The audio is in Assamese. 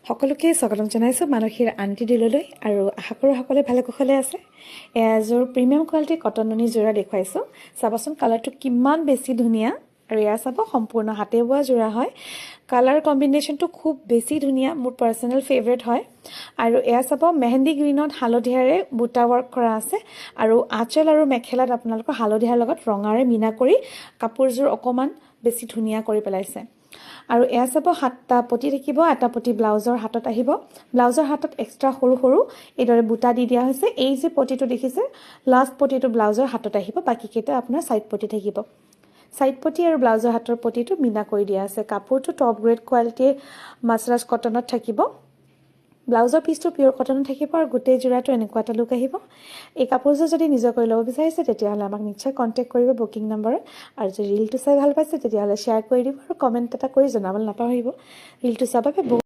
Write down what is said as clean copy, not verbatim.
সকলোকে স্বাগতম জনাইছোঁ মানসীৰ আন্টি ডিললৈ আৰু আশা কৰোঁ সকলোৱে ভালে কুশলে আছে। এযোৰ প্ৰিমিয়াম কোৱালিটিৰ কটন নুনি যোৰা দেখুৱাইছোঁ। চাবচোন কালাৰটো কিমান বেছি ধুনীয়া আৰু এয়া চাব সম্পূৰ্ণ হাতে বোৱা যোৰা হয়। কালাৰ কম্বিনেশ্যনটো খুব বেছি ধুনীয়া, মোৰ পাৰ্চনেল ফেভৰেট হয়। আৰু এয়া চাব মেহেন্দি গ্ৰীণত হালধীয়াৰে বুটা ৱৰ্ক কৰা আছে আৰু আঁচল আৰু মেখেলাত আপোনালোকৰ হালধীয়াৰ লগত ৰঙাৰে মিনা কৰি কাপোৰযোৰ অকণমান বেছি ধুনীয়া কৰি পেলাইছে। আৰু এয়া চাব 7টা পটি থাকিব, এটা পটি ব্লাউজৰ হাতত আহিব। ব্লাউজৰ হাতত এক্সট্ৰা সৰু সৰু এইদৰে বুটা দি দিয়া হৈছে। এই যে পটিটো দেখিছে লাষ্ট পটিটো ব্লাউজৰ হাতত আহিব, বাকীকেইটা আপোনাৰ ছাইড পটি থাকিব। ছাইড পটি আৰু ব্লাউজৰ হাতৰ পটিটো মিনা কৰি দিয়া আছে। কাপোৰটো টপ গ্ৰেড কোৱালিটিৰ মাছৰাজ কটনত থাকিব। ব্লাউজৰ পিচটো পিয়ৰ কটনত থাকিব আৰু গোটেই যোৰাটো এনেকুৱা এটা লুক আহিব। এই কাপোৰযোৰ যদি নিজৰ কৰি ল'ব বিচাৰিছে তেতিয়াহ'লে আমাক নিশ্চয় কণ্টেক্ট কৰিব বুকিং নম্বৰত। আৰু যদি ৰীলটো চাই ভাল পাইছে তেতিয়াহ'লে শ্বেয়াৰ কৰি দিব আৰু কমেণ্ট এটা কৰি জনাবলৈ নাপাহৰিব। ৰীলটো চাব বাবে